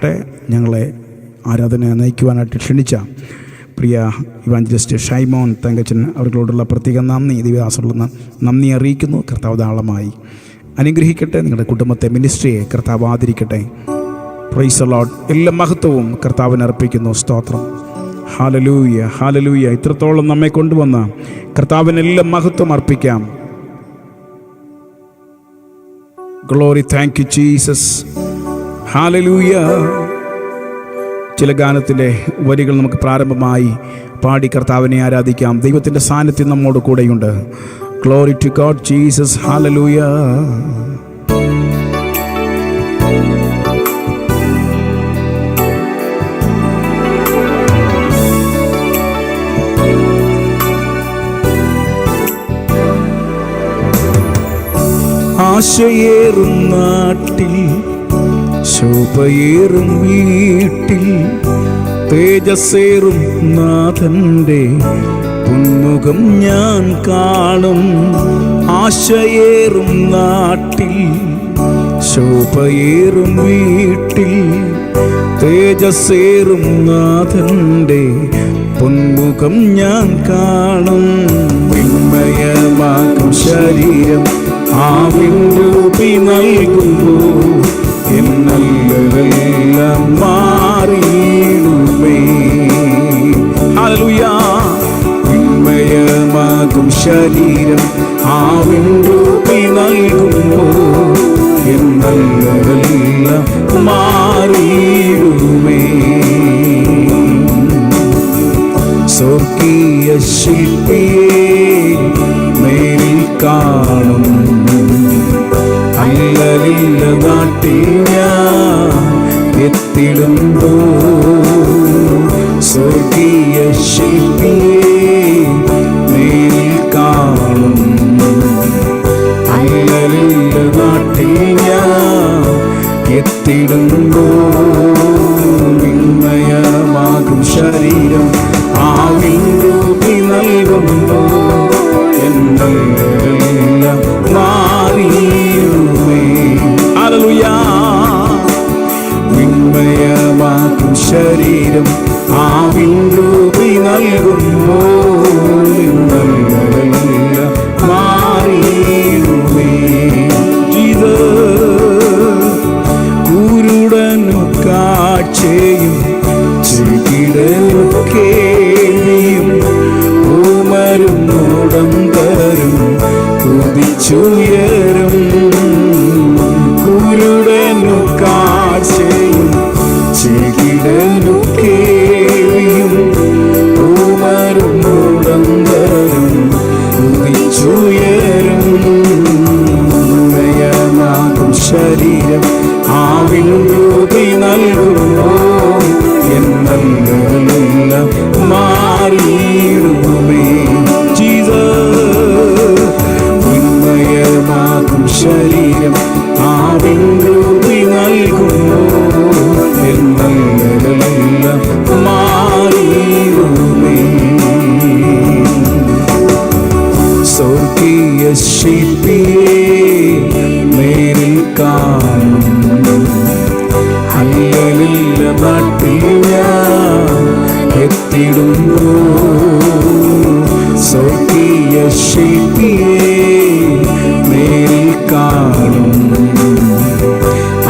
ഞങ്ങളെ ആരാധന നയിക്കുവാനായിട്ട് ക്ഷണിച്ച പ്രിയ ഇവാഞ്ചലിസ്റ്റ് ഷൈമോൻ തങ്കച്ചൻ അവർകളോടുള്ള പ്രത്യേക നന്ദി, ദിവ്യദാസനുള്ള നന്ദി അറിയിക്കുന്നു. കർത്താവ് ധാരാളമായി അനുഗ്രഹിക്കട്ടെ. നിങ്ങളുടെ കുടുംബത്തെ, മിനിസ്ട്രിയെ കർത്താവ് ആദരിക്കട്ടെ. Price the Lord. എല്ലാ മഹത്വവും കർത്താവിന് അർപ്പിക്കുന്നു. സ്തോത്രം. ഹല്ലേലൂയ, ഹല്ലേലൂയ. ഇത്രത്തോളം നമ്മെ കൊണ്ടുവന്ന കർത്താവിന് എല്ലാ മഹത്വം അർപ്പിക്കാം. Glory, thank you Jesus. ഹല്ലേലൂയ. ചില ഗാനത്തിൻ്റെ വരികൾ നമുക്ക് പ്രാരംഭമായി പാടി കർത്താവിനെ ആരാധിക്കാം. ദൈവത്തിൻ്റെ സാന്നിധ്യം നമ്മോട് കൂടെയുണ്ട്. Glory to God Jesus. ഹല്ലേലൂയ. ആശയേറും നാട്ടിൽ, ശോഭയേറും വീട്ടിൽ, തേജസ്സേറും നാഥന്റെ പൊന്മുഖം ഞാൻ കാണും. ആശയേറും നാട്ടിൽ, ശോഭയേറും വീട്ടിൽ, തേജസ്സേറും നാഥന്റെ പൊന്മുഖം ഞാൻ കാണും. വിണ്മയമാകും ശരീരം ആവിൻരൂപി നൽകുമ്പോൾ എന്നല്ലെല്ലാം മാറിയിടുമേ. ഹല്ലേലൂയ. വിണ്മയമാകും ശരീരം ആവിൻരൂപി നൽകുമ്പോൾ എന്നല്ലെല്ലാം മാറിയിടുമേ. സ്വർഗീയ ശില്പിയെ നേരിൽ കാണും. അല്ലലില്ല നാട്ടിൽ ഞാൻ എത്തിടുമ്പോ സ്വർഗീയ ശില്പിയെ നേരിൽ കാണും. അല്ലലില്ല നാട്ടിൽ ഞാൻ എത്തിടുമ്പോ വിണ്മയമാകും ശരീരം ആവിൻരൂപി നൽകുമ്പോ എന്നെല്ലാം മാറിയിടുമേ. ഹല്ലേലൂയ. വിണ്മയമാകും ശരീരം ആവിൻരൂപി നൽകുമ്പോൾ എന്നെല്ലാം മാറിയിടുമേ. കുരുടനു കാഴ്ചയും ചെകിടനു കേൾവിയും ഊമരും മുടന്തരും കുതിച്ചുയരും. കുരുടനു കാഴ്ചയും ചെകിടനു കേൾവിയും ഊമരും മുടന്തരും കുതിച്ചുയരും. മയമാകും ശരീരം ആവിൻരൂപി നൽകുമോ എന്നെല്ലാം മാറിയിടുമേ. വിണ്മയമാകും ശരീരം ആവിൻരൂപി നൽകുമോ എന്നെല്ലാം മാറിയിടുമേ. സ്വർഗീയ ശില്പിയെ നേരിൽ കാണും. അല്ലലില്ല നാട്ടിൽ ഞാൻ എത്തിടുമ്പോ സ്വർഗീയ ശില്പിയെ നേരിൽ കാണും.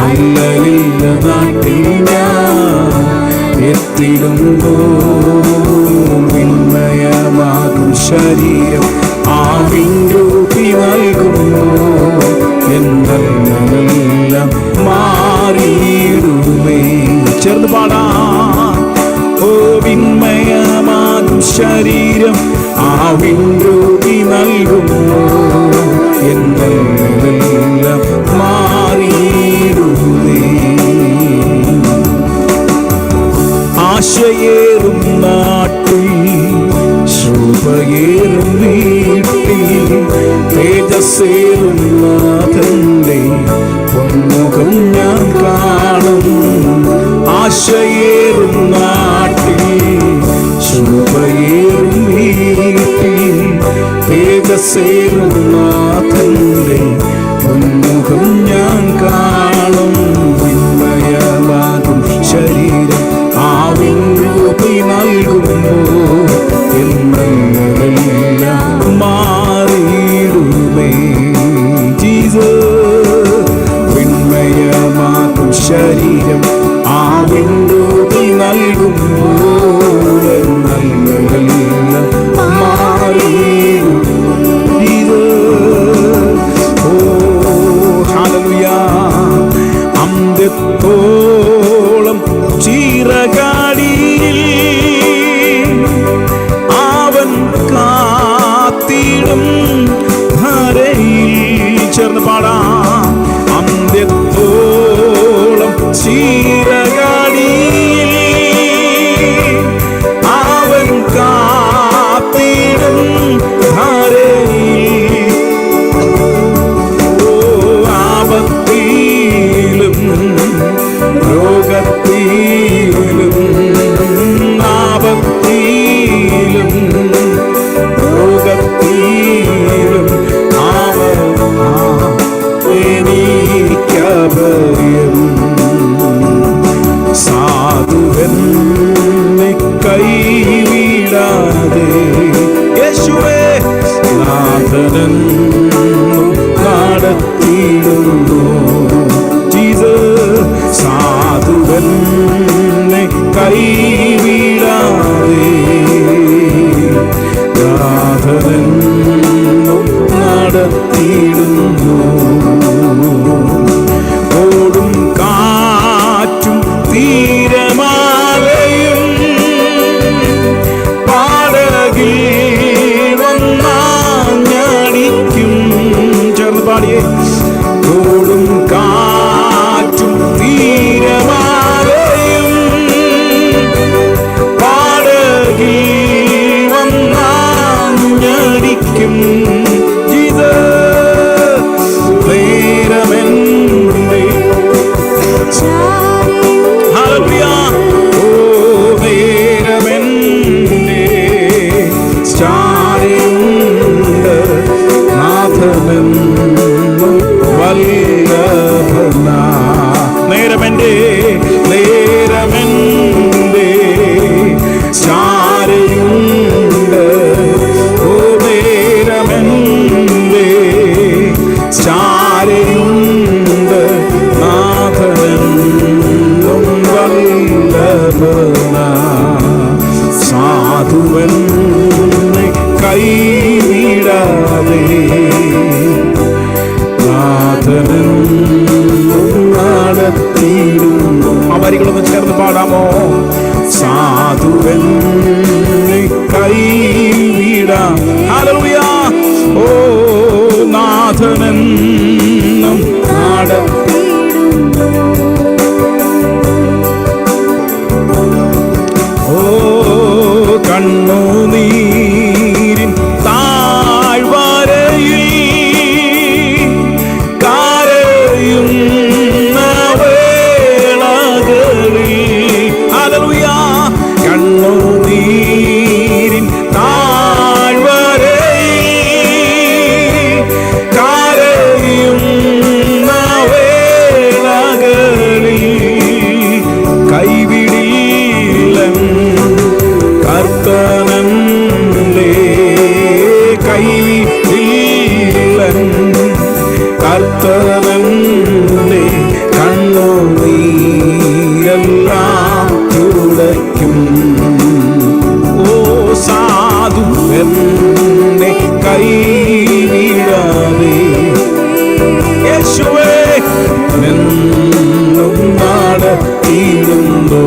അല്ലലില്ല നാട്ടിൽ ഞാൻ എത്തിടുമ്പോ വിണ്മയമാകും ശരീരം ആവിൻരൂപി നൽകുമോ എന്നെല്ലാം മാറിയിടുമേ. ചേർന്ന് പാടാം. ഓ വിണ്മയമാകും ശരീരം ആവിൻരൂപി നൽകുമോ എന്നെല്ലാം മാറിയിടുമേ. ആശയേറും നാട്ടിൽ, ശോഭയേറും വീട്ടിൽ, തേജസ്സേറും നാഥന്റെ പൊന്മുഖം ഞാൻ കാണും. ആശയേറും നാട്ടിൽ, ശോഭയേറും വീട്ടിൽ, തേജസ്സേറും നാഥന്റെ പൊന്മുഖം ഞാൻ കാണും. വിണ്മയമാകും വിണ്ടുതി നൽകും മാറിയിടും. ഓ ഹല്ലേലൂയ. അന്ത്യത്തോളം ചിറകാടിയിൽ അവൻ കാത്തിടും ധരയിൽ. ചേർന്ന് പാടാം. അന്ത്യത്തോളം ചിറകാടിയിൽ അവൻ കാത്തിടും ധരയിൽ. ഓ ആപത്തിലും രോഗത്തിലും ആപത്തിലും രോഗത്തിലും എനിക്കഭയം. സാധുവെന്നെ കൈവിടാതെ യേശുവേ നാഥനെന്നും നടത്തിയിടുന്നു. ജീസസ് സാധുവെന്നെ കൈവിടാതെ നാഥനെന്നും നടത്തിയിടുന്നു. ഓടും കാറ്റും തീരമാലയും പാടകിൽ വന്നാഞ്ഞടിക്കും. ചേർന്ന് പാടിയേ. ഓടും കാറ്റും തീരമാലയും പാടകിൽ വന്നാഞ്ഞടിക്കും. നേരമെന്റെ നേരമെന്റെ ചാരയുണ്ട്. ഓ നേരമെന്റെ ചാരയുണ്ട്. നാഥനെന്നും വല്ലഭന. സാധുവെന്നെ കൈവിടാതെ നടത്തിയിടുന്നു. ആ വരികളൊന്ന് ചേർന്ന് പാടാമോ? സാധുവെന്നെ കൈവിടാം. ഹല്ലേലൂയ. ഓ നാഥനെന്നും നടത്തിയിടുന്നു. ഓ കണ്ണുനീരിൻ താഴ്വരയിൽ കണ്ണുനീരിൻ താഴ്വരയിൽ കരയുന്ന വേളകളിൽ കൈവിടില്ലൻ കർത്തനല്ലേ. കൈവിടില്ലൻ കർത്തനല്ലേ. കണ്ണുനീരെല്ലാം തുടയ്ക്കും. ഓ സാധു എന്നെ കൈവിടാതെ യേശുവേ എന്നും നടത്തിയിടുന്നു.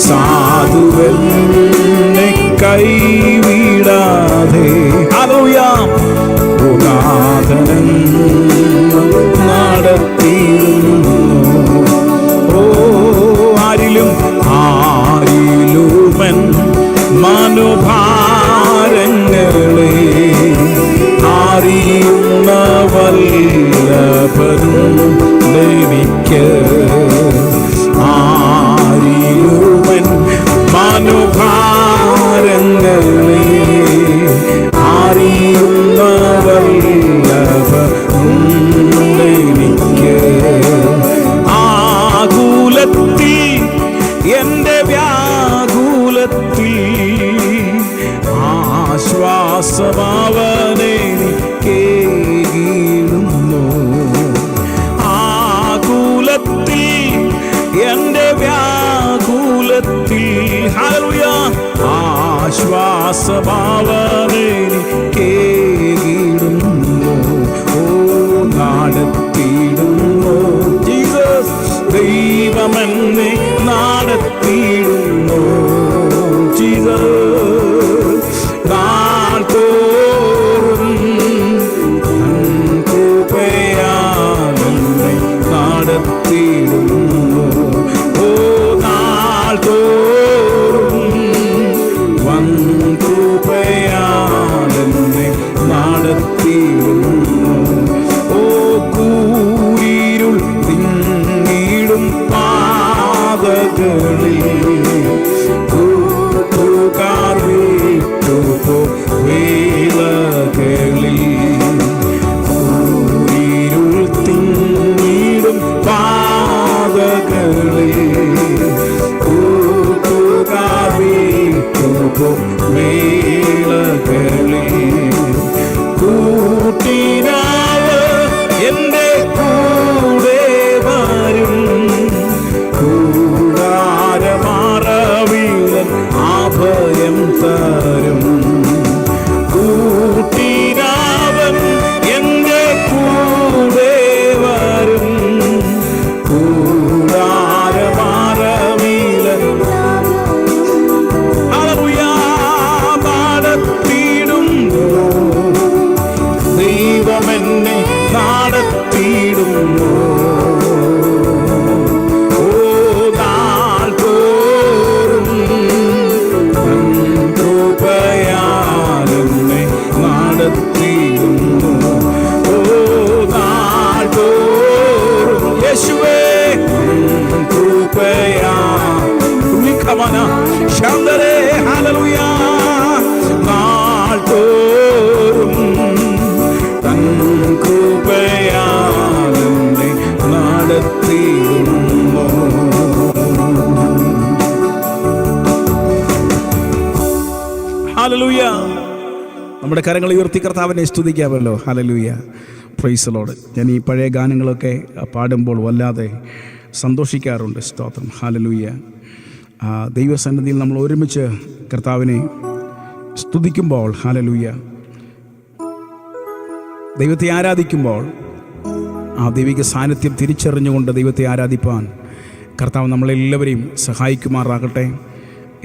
സാധുവെന്നെ കൈവിടാതെ. ഹല്ലേലൂയ. ഓ നാഥനെന്നും നടത്തിയിടുന്നു. ഓ ആരിലുമൻ മനോഭാരങ്ങൾ ദാസഭാവനെനിക്കേകിടുന്നു. ഓ നടത്തിയിടുന്നു ജീസസ്, ദൈവമെന്നെ നടത്തിയിടുന്നു ജീസസ്. നാൾതോറും കൃപയാലെന്നെ നടത്തിയിടുന്നു. ഓ നാൾതോറും വൻ കൃപയാലെന്നെ നടത്തിയിടുന്നു. ഓ കൂരിരുൾ തിങ്ങിടും പാതകളിൽ കൂട്ടുകാർ വിട്ടുപോ വേളകളിൽ. കൂരിരുൾ തിങ്ങിടും പാതകളിൽ കൂട്ടുകാർ വിട്ടുപോ വേളകളിൽ. കൂട്ടിനാവ് എൻ്റെ കൂടെ വരും, കൂടാരമറവിൽ അഭയം തരും. കൂട്ടിനാവൻ എൻ്റെ കൂടെ വരും, കൂടാരമറവിൽ നടത്തിയിടുന്നു. ദൈവമെന്നെ നടത്തിയിടുന്നു. ഓ നാൾതോറും കൃപയാലെന്നെ നടത്തിയിടുന്നു. ഓ നാൾതോറും യേശുവേ കൃപയാ ശാന്തരേ ഹല്ലേലൂയ. നാൾതോറും തൻ കൃപയാലെന്നെ നടത്തിയിടുന്നു. ഹല്ലേലൂയ. നമ്മുടെ കരങ്ങൾ ഉയർത്തി കർത്താവിനെ സ്തുതിക്കാമല്ലോ. ഹല്ലേലൂയ, പ്രൈസ് ദി ലോർഡ്. ഞാൻ ഈ പഴയ ഗാനങ്ങളൊക്കെ പാടുമ്പോൾ വല്ലാതെ സന്തോഷിക്കാറുണ്ട്. സ്തോത്രം, ഹല്ലേലൂയ. ദൈവസന്നിധിയിൽ നമ്മൾ ഒരുമിച്ച് കർത്താവിനെ സ്തുതിക്കുമ്പോൾ, ഹല്ലേലൂയ, ദൈവത്തെ ആരാധിക്കുമ്പോൾ ആ ദൈവിക സാന്നിധ്യം തിരിച്ചറിഞ്ഞുകൊണ്ട് ദൈവത്തെ ആരാധിപ്പാൻ കർത്താവ് നമ്മളെല്ലാവരെയും സഹായിക്കുമാറാകട്ടെ.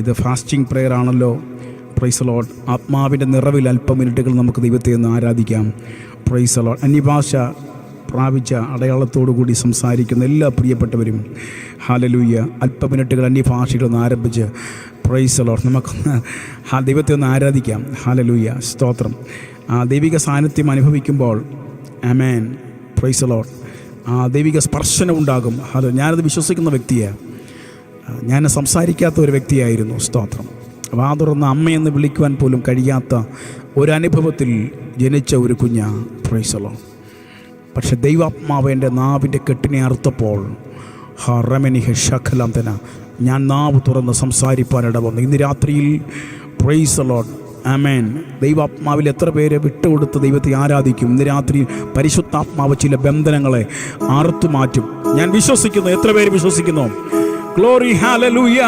ഇത് ഫാസ്റ്റിംഗ് പ്രെയർ ആണല്ലോ. Price the Lord. ആത്മാവിൻ്റെ നിറവിൽ അല്പം മിനിറ്റുകൾ നമുക്ക് ദൈവത്തെ ഒന്ന് ആരാധിക്കാം. Price the Lord. അന്യഭാഷ പ്രാപിച്ച അടയാളത്തോടു കൂടി സംസാരിക്കുന്ന എല്ലാ പ്രിയപ്പെട്ടവരും, ഹല്ലേലൂയ, അല്പ മിനിറ്റുകൾ അന്യഭാഷകളൊന്ന് ആരംഭിച്ച് പ്രൈസ് ദി ലോർഡ് നമുക്കൊന്ന് ദൈവത്തെ ഒന്ന് ആരാധിക്കാം. ഹല്ലേലൂയ, സ്തോത്രം. ആ ദൈവിക സാന്നിധ്യം അനുഭവിക്കുമ്പോൾ ആമേൻ, പ്രൈസ് ദി ലോർഡ്, ആ ദൈവിക സ്പർശനം ഉണ്ടാകും. ഞാനത് വിശ്വസിക്കുന്ന വ്യക്തിയാണ്. ഞാൻ സംസാരിക്കാത്ത ഒരു വ്യക്തിയായിരുന്നു. സ്തോത്രം. വാ തുറന്ന് അമ്മയെന്ന് വിളിക്കുവാൻ പോലും കഴിയാത്ത ഒരനുഭവത്തിൽ ജനിച്ച ഒരു കുഞ്ഞാ. Price the Lord. പക്ഷെ ദൈവാത്മാവ് എൻ്റെ നാവിൻ്റെ കെട്ടിനെ അറുത്തപ്പോൾ ഹറമനിഹ ശഖലം തന്നെ ഞാൻ നാവ് തുറന്ന് സംസാരിപ്പാനിട വന്നു. ഇന്ന് രാത്രിയിൽ പ്രൈസ് ദി ലോർഡ്, ആമേൻ, ദൈവാത്മാവിൽ എത്ര പേര് വിട്ടുകൊടുത്ത് ദൈവത്തെ ആരാധിക്കും. ഇന്ന് രാത്രി പരിശുദ്ധാത്മാവ് ചില ബന്ധനങ്ങളെ അറുത്തു മാറ്റും. ഞാൻ വിശ്വസിക്കുന്നു. എത്ര പേര് വിശ്വസിക്കുന്നു? Glory, hallelujah.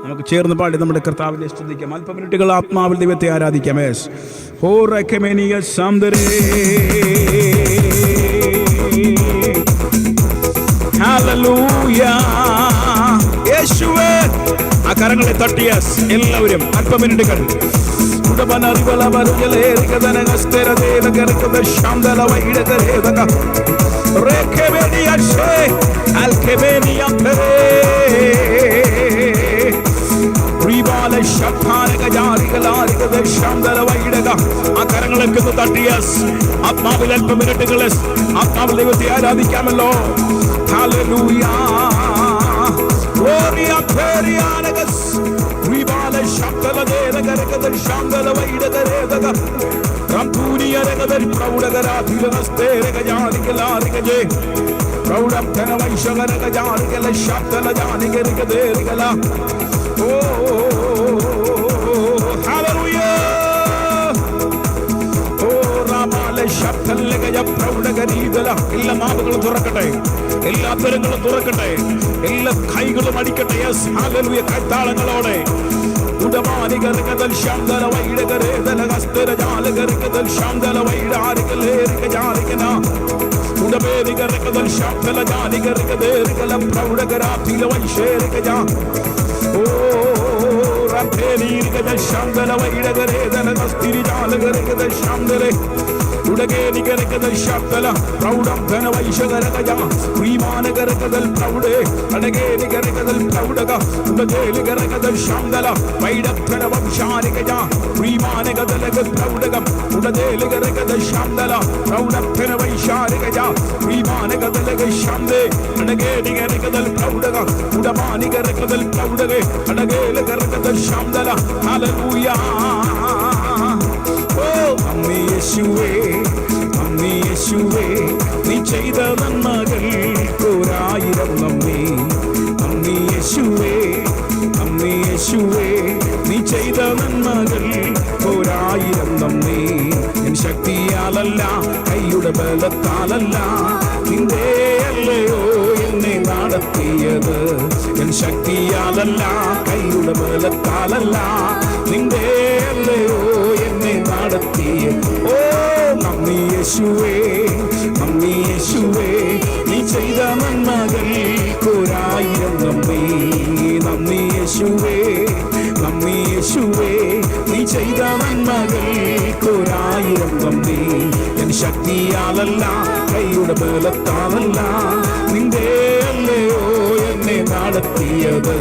നമുക്ക് ചേർന്ന് പാടി നമ്മുടെ കർത്താവിനെ സ്തുതിക്കാം. അല്പ മിനിറ്റുകൾ ആത്മാവിൽ ദൈവത്തെ ആരാധിക്കാം. ഹല്ലേലൂയ, യേശുവേ. ആ കരങ്ങളെ തട്ടിയ എല്ലാവരും അല്പ മിനിറ്റുകൾ ആ കരങ്ങളൊക്കെ തട്ടിയ ആത്മാവിൽ അല്പ മിനിറ്റുകൾ ആത്മാവിൽ ദൈവത്തെ ആരാധിക്കാമല്ലോ. Hallelujah. Gloria Perianagas, Ribale Shakala de the Garaka Shangala Vaida Garega, Rampuria Regader, Praudagara, Tilaste, Proud of Tanawai Shagaraga, Shakala Janika. Oh, hallelujah. Oh, Ramale Shakala, Praudagara, Illa Mabel Turakate, Illa Perangala Turakate. എല്ലാ കൈകളും അടിക്കട്ടെ. Yes, ഹല്ലേലൂയ. കൈത്താളങ്ങളോടെ ഉടമാനികർക്കതൽ ശാന്തല വൈഡകരേതല ഹസ്തര ജാലകർക്കതൽ ശാന്തല വൈഡാരികലേരിക ജാലികന ഉടമേരികർക്കതൽ ശാന്തല ജാലികർക്കതേരികല പ്രൗഢകരാധില വൈശേരിക ജാ ഓ റാധേരിക ശാന്തല വൈഡകരേതല ഹസ്തിരി ജാലകർക്കതൽ ശാന്തലെ ഉടകേനികരകതൽ ശാന്തല പ്രൗഢം ധന വൈശകരകജ ശ്രീമാനകരകതൽ പ്രൗഢേ അടകേനികരകതൽ പ്രൗഢക ഉടകേലികരകതൽ ശാന്തല വൈഡധന വംശാരികജ ശ്രീമാനകതലക പ്രൗഢകം ഉടകേലികരകതൽ ശാന്തല പ്രൗഢധന വൈശാരികജ ശ്രീമാനകതലക ശാന്തേ അടകേനികരകതൽ പ്രൗഢക ഉടമാനികരകതൽ പ്രൗഢകേ അടകേലികരകതൽ ശാന്തല ഹല്ലേലൂയ അമ്മേ യേശുവേ അമ്മേ യേശുവേ നീ ചെയ്ത നന്മകൾക്കൊരായിരം നന്ദി അമ്മേ യേശുവേ അമ്മേ യേശുവേ നീ ചെയ്ത നന്മകൾക്കൊരായിരം നന്ദി എൻ ശക്തിയാലല്ല കൈയുടെ ബലത്താലല്ല നിന്റെ അല്ലയോ എന്നെ നടത്തിയത് എൻ ശക്തിയാലല്ല കൈയുടെ ബലത്താലല്ല നിന്റെ അല്ലയോ എന്നെ നടത്തിയ ഓ നന്ദി യേശുവേ നന്ദി യേശുവേ നീ ചെയ്ത നന്മകൾക്കൊരായിരം നന്ദി നന്ദി യേശുവേ നന്ദി യേശുവേ നീ ചെയ്ത നന്മകൾക്കൊരായിരം നന്ദി എൻ ശക്തിയാലല്ല കൈയുടെ ബലത്താലല്ല നിന്റെ അല്ലയോ എന്നെ നടത്തിയത്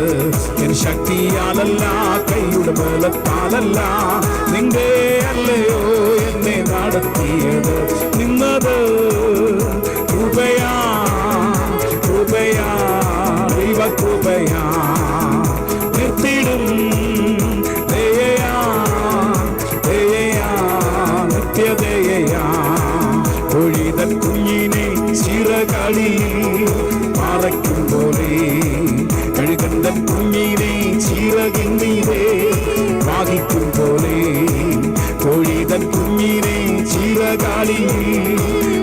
എൻ ശക്തിയാലല്ല കൈയുടെ ബലത്താലല്ല നിന്റെ അല്ലയോ എന്നെ നടത്തിയത് നിന്നത് കൃപയാ കൃപയാ ദൈവകൃപയാ നിർത്തിടും ദയയാ ദയയാ നിത്യദയയാ ഒഴിതൻ കുഞ്ഞിനെ ചിറകളിൽ പാറയ്ക്കും പോലെ കഴുകന്തൻ കുഞ്ഞിനെ ചിറകിന്നീരേ വാഹിക്കും പോലെ കോഴിതൻ കുഞ്ഞിനെ ചിറകാളിൽ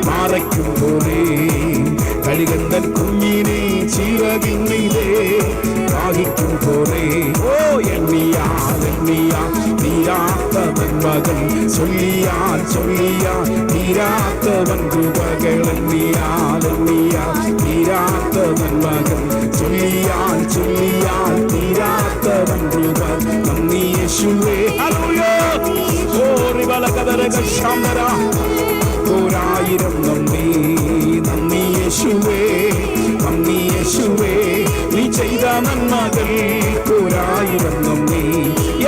പാറയ്ക്കും പോലെ കഴുകന്തൻ കുഞ്ഞിനെ ചിറകിന്നീരേ വാഹിക്കും പോലെ ഓ എണ്ണിയാൽ തീരാത്തവൻ മകൻ ചൊല്ലിയാൽ തീരാത്തവൻ കൃപകൾ എണ്ണിയാൽ തീരാത്തവൻ മകൻ ചൊല്ലിയാൽ തീരാത്തവൻ കൃപ നന്ദി യേശുവേ ഒരായിരം നന്ദി നന്ദി യേശുവേ നന്ദി യേശുവേ നീ ചെയ്ത നന്മകൾക്കൊരായിരം നന്ദി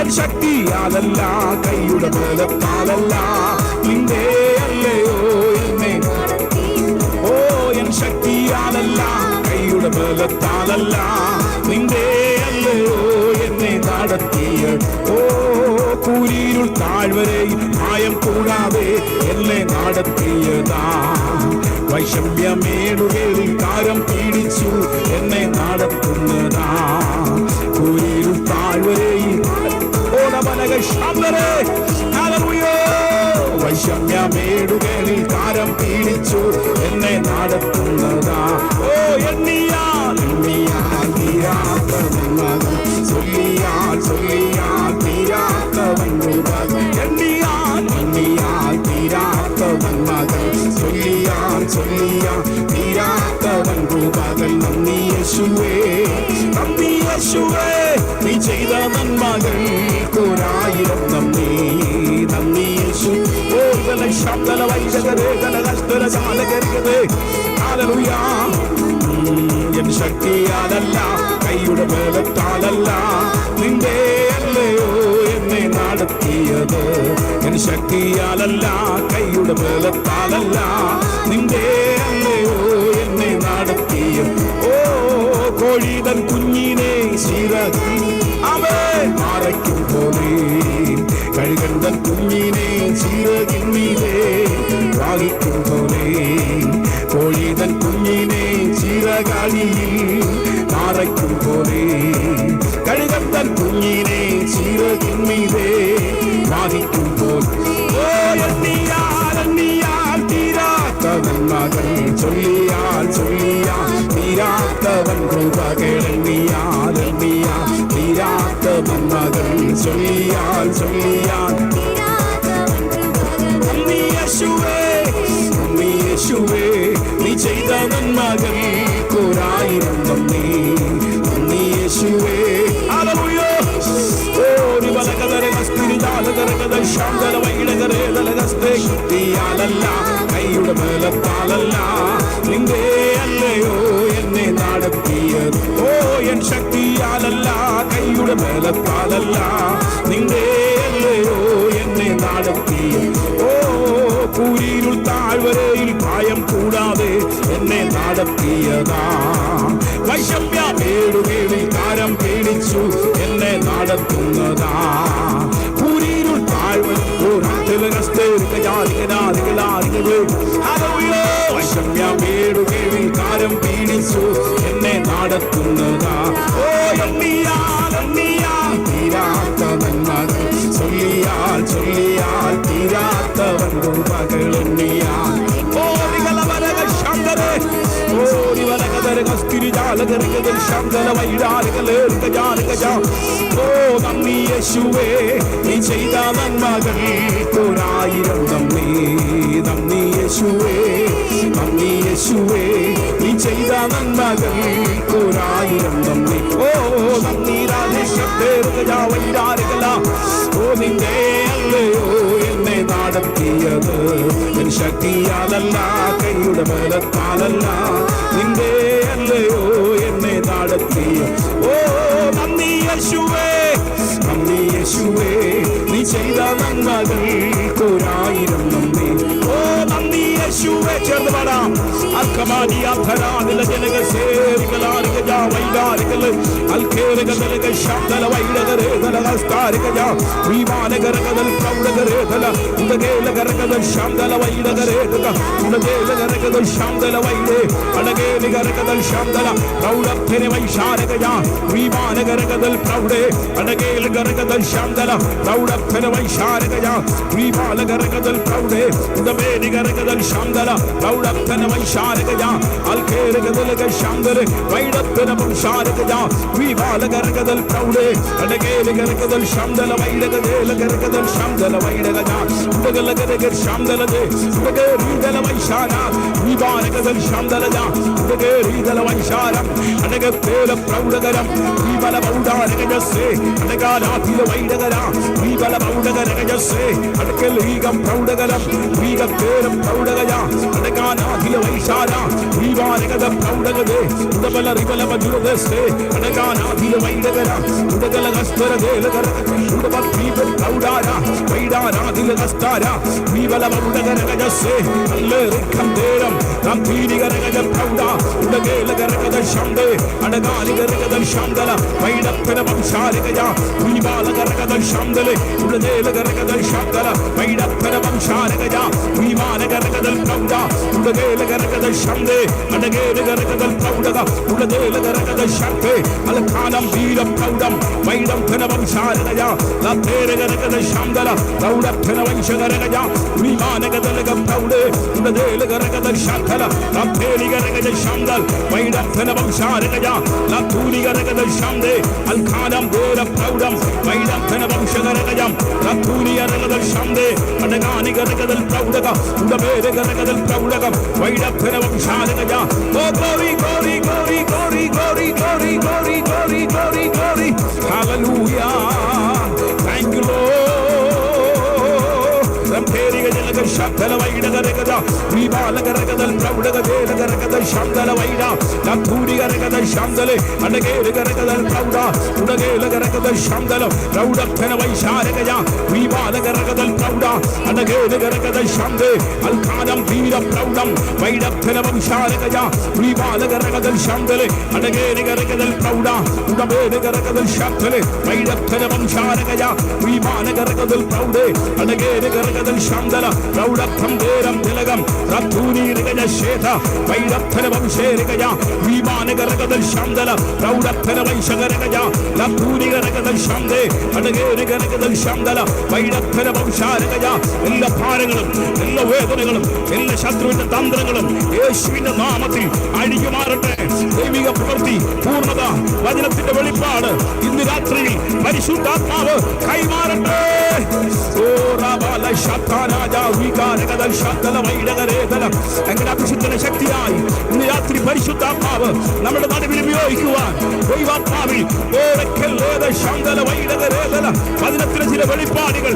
എൻ ശക്തിയാലല്ല കൈയുടെ ബലത്താലല്ല നിന്റെ അല്ലയോ എന്നെ ഓ എൻ ശക്തിയാലല്ല കൈയുടെ ബലത്താലല്ല നിന്റെ അല്ലയോ എന്നെ നടത്തിയ ഓ കൂരിരുൾ താഴ്വരയിൽ ഭയം കൂടാതെ എന്നെ നടത്തിയതാ വൈഷമ്യമേടുകളിൽ കാരം പീഡിച്ചു എന്നെ നടത്തുന്നതാ കൂരിരുൾ താഴ്വരയിൽ വൈഷമ്യമേടുകളിൽ കാരം പീഡിച്ചു എന്നെ നടത്തുന്നതാ ഓ എണ്ണിയാൽ തീരാത്തവൻ ചൊല്ലിയാൽ തീരാത്തവൻ എണ്ണിയാൽ തീരാത്തവൻ മകൻ ചൊല്ലിയാൽ തീരാത്തവൻ കൃപകൾ നന്ദി യേശുവേ നീ ചെയ്ത നന്മകൾക്കൊരായിരം നന്ദി നന്ദി യേശു ഓ ശബ്ദ ഹല്ലേലൂയ എൻ ശക്തിയാലല്ല കൈയുടെ ബലത്താലല്ല നിന്റെ അല്ലയോ എന്നെ നടത്തിയത് എൻ ശക്തിയാലല്ല കൈയുടെ ബലത്താലല്ല നിന്റെ അല്ലയോ എന്നെ നടത്തിയത് ഓ കോഴിതൻ കുഞ്ഞിനെ മാറയ്ക്കും പോലെ കഴുകന്തൻ കുഞ്ഞിനെ ചിറകിന്നീരേ വാഹിക്കും പോലെ കോഴിതൻ കുഞ്ഞിനെ ചിറകാളിയിൽ മാറയ്ക്കും പോലെ കഴുകന്തൻ കുഞ്ഞിനെ ചിറകിന്നീരേ വാഹിക്കും പോലെ ഓ എണ്ണിയാൽ തീരാത്തവൻ മകൻ ചൊല്ലിയാൽ തീരാത്തവൻ കൃപകൾ എണ്ണിയാൽ തീരാത്തവൻ മകൻ ചൊല്ലിയാൽ ചൊല്ലിയാൽ നന്ദി യേശുവേ, നന്ദി യേശുവേ, നീ ചെയ്ത നന്മകൾക്കൊരായിരം നന്ദി. നന്ദി യേശുവേ, ഹല്ലേലൂയ. ശക്തിയാലല്ല, കൈയുടെ ബലത്താലല്ല, നിന്റെ അല്ലയോ എന്നെ നടത്തിയത്. ഓ എൻ ശക്തിയാലല്ല, കൈയുടെ ബലത്താലല്ല, നിന്റെ അല്ലയോ എന്നെ നടത്തിയത്. ഓ കൂരിരുൾ താഴ്വരയിൽ ഭയം കൂടാതെ എന്നെ നടത്തിയതാ. വൈഷമ്യമേടുകേളിൽ കാരം പേടിച്ചു എന്നെ നടത്തുന്നതാ. കൂരിരുൾ വൈഷമ്യമേടുകേളിൽ കാരം പീഡിച്ചു എന്നെ നടത്തുന്നതാ. ഓ എണ്ണിയാൽ എണ്ണിയാൽ തീരാത്ത നന്മകൾ, ചൊല്ലിയാൽ ചൊല്ലിയാൽ തീരാത്തവൻ കൃപകൾ എണ്ണിയാൽ. ഓ നികളവരക ശാന്തരെ, ഓ നിവരകതരക സ്ഥിരിജാലകരകതൽ ശാന്തല വൈരാലകലേർക്കജാലകജാ. ഓ നന്ദി യേശുവേ, നീ ചെയ്ത നന്മകൾക്കൊരായിരം നന്ദി. നന്ദി യേശുവേ, നന്ദി യേശുവേ, നീ ചെയ്ത നന്മകൾക്കൊരായിരം നന്ദി. ഓ നന്ദി രാജേശ്വരകജാ വൈരാലകല. ഓ നിന്റെ അല്ലയോ എന്നെ നടത്തിയത്. എൻ ശക്തിയാലല്ല, കൈയുടെ ബലത്താലല്ല, നിന്റെ അല്ലയോ എന്നെ നടത്തിയത്. ഓ നന്ദി യേശുവേ, നന്ദി യേശുവേ, നീ ചെയ്ത നന്മകൾക്കൊരായിരം നന്ദി. ഓ നന്ദി യേശുവേ, ചേർന്ന് പാടാം. Thank you, Lord. Shandala Vaida Regada, Viva Lagaragada, Proudaga, Lagaragada, Shandala Vaida, Naturi Garagada Shandale, and again Lagaragada Prouda, Udagala Garagada Shandala, Prouda Penawai Sharagaya, Viva Lagaragada Prouda, and again Lagaragada Shande, Alkanam Vida Proudam, Vaida Penawam Sharagaya, Viva Lagaragada Shandale, and again Lagaragada Prouda, Udabeda Garagada Shandale, Vaida Penawam Sharagaya, Viva Lagaragada Proude, and again Lagaragada Shandala. Raudapam Deram Telagam, Ratuni Rigada Sheta, Vaidapanavam Sherigaya, Vimanagaragadal Shandala, Raudapanavan Shagaragaya, Latuni Ragadan Shande, and again Rigadal Shandala, Vaidapanavam Sharagaya, in the Paragalum, in the Weathergalum, in the Shatru Tandragalum, Yeshwin Namati, Adi Marate, Devi of Purti, Purnada, വചനത്തിന്റെ വെളിപ്പാട് ഇന്ന് രാത്രിയിൽ പരിശുദ്ധാത്മാവ് കൈമാറട്ടെ. അങ്ങനെ അഭിഷിക്തന്റെ ശക്തിയായി ഇന്ന് രാത്രി പരിശുദ്ധാത്മാവ് നമ്മുടെ നടുവിൽ ഉപയോഗിക്കുവാൻ ദൈവാത്മാവിൽ വചനത്തിലെ ചില വെളിപ്പാടുകൾ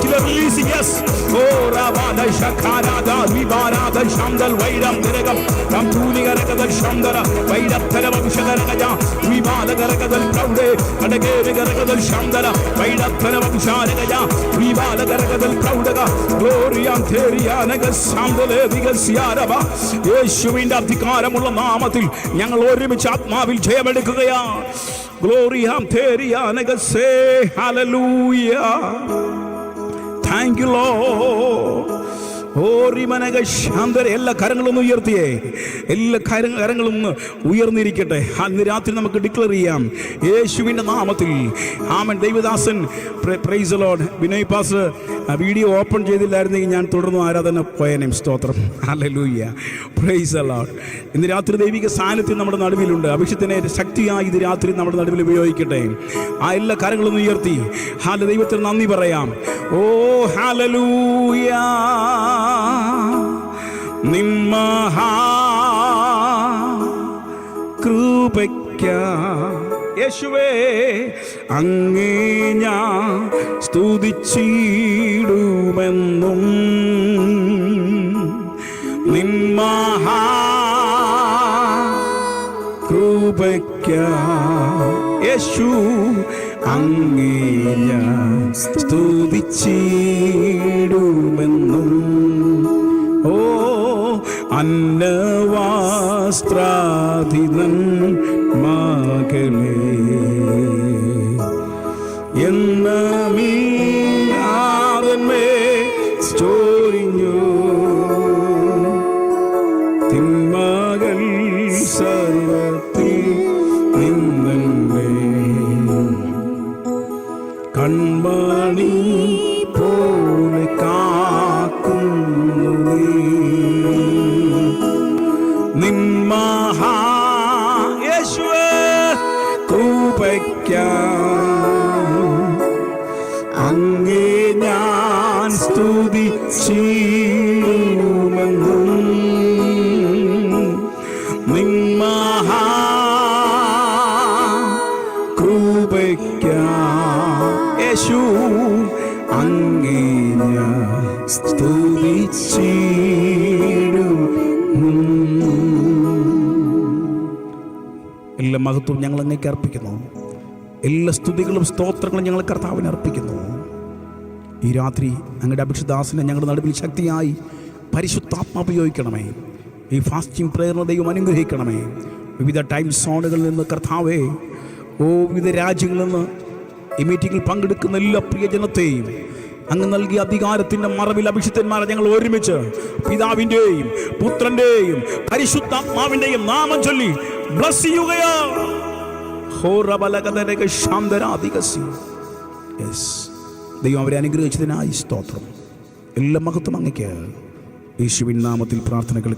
ചില റിലീസിംഗ് യേശുവിന്റെ അധികാരമുള്ള നാമത്തിൽ ഞങ്ങൾ ഒരുമിച്ച് ആത്മാവിൽ ജയമെടുക്കുകയാണ്. ഗ്ലോറിയാം തേരിയാനഗസേ ഹല്ലേലൂയ. Thank you Lord. എല്ലാ കരങ്ങളും ഉയർത്തിയേ, എല്ലാ കരങ്ങളും ഉയർന്നിരിക്കട്ടെ. അന്ന് രാത്രി നമുക്ക് ഡിക്ലെയർ ചെയ്യാം യേശുവിൻ്റെ നാമത്തിൽ. ആമൻ. ദൈവദാസൻ praise the Lord Binoy pastor video open ചെയ്തില്ലായിരുന്നെങ്കിൽ ഞാൻ തുടർന്ന് ആരാധന പോയനെ. സ്തോത്രം. ഹല്ലേലൂയ. Praise the Lord. ഇന്ന് രാത്രി ദൈവിക സാന്നിധ്യം നമ്മുടെ നടുവിലുണ്ട്. അഭിഷേകത്തിനെ ശക്തിയായി ഇത് രാത്രി നമ്മുടെ നടുവിൽ ഉപയോഗിക്കട്ടെ. ആ എല്ലാ കരങ്ങളും ഉയർത്തി ദൈവത്തിന് നന്ദി പറയാം. ഓ ഹല്ലേലൂയ. നിമ്മഹാ കൃപയ്ക്കായി യേശുവേ അങ്ങേ ഞാൻ സ്തുതിച്ചിടുമെന്നും നിമ്മഹാ കൃപയ്ക്കായി യേശു അങ്ങേ ഞാൻ സ്തുതിച്ചിടുമെന്നും. ഓ അന്നവസ്ത്രാധിനൻ മകളേ എന്ന മീനാദന്മേ ചോരിഞ്ഞു തിന്മകൾ സർവത്തിൽ നിന്നെ കൺമണി പോലെ കാക്കുന്നു നിന്മഹാ യേശുവേ കൃപയ്ക്കായി അങ്ങേ ഞാൻ സ്തുതിച്ചിടുമെന്നും നിന്മഹാ കൃപയ്ക്കായി യേശു അങ്ങേ ഞാൻ സ്തുതിച്ചിടും. എല്ലാ മഹത്വവും ഞങ്ങൾ അങ്ങേക്ക് അർപ്പിക്കുന്നു. എല്ലാ സ്തുതികളും സ്തോത്രങ്ങളും ഞങ്ങൾ കർത്താവിന് അർപ്പിക്കുന്നു. ഈ രാത്രി അങ്ങയുടെ അഭിഷിക്തദാസനെ ഞങ്ങളുടെ നടുവിൽ ശക്തിയായി പരിശുദ്ധാത്മാവ് ഉപയോഗിക്കണമേ. ഈ ഫാസ്റ്റിംഗ് പ്രേയറിനെ ദൈവം അനുഗ്രഹിക്കണമേ. വിവിധ ടൈം സോണുകളിൽ നിന്ന് കർത്താവേ, വിവിധ രാജ്യങ്ങളിൽ നിന്ന് ഈ മീറ്റിങ്ങിൽ പങ്കെടുക്കുന്ന എല്ലാ പ്രിയജനത്തെയും അങ്ങ് നൽകിയ അധികാരത്തിൻ്റെ മറവിൽ അഭിഷിക്തന്മാരെ ഞങ്ങൾ ഒരുമിച്ച് പിതാവിൻ്റെയും പുത്രൻ്റെയും പരിശുദ്ധാത്മാവിൻ്റെയും നാമം ചൊല്ലി ബ്ലസ് ചെയ്യുകയാ. ദൈവം അവരെ അനുഗ്രഹിച്ചതിനായി സ്തോത്രം. എല്ലാ മഹത്വം അങ്ങയ്ക്ക്. യേശുവിൻ നാമത്തിൽ പ്രാർത്ഥനകൾ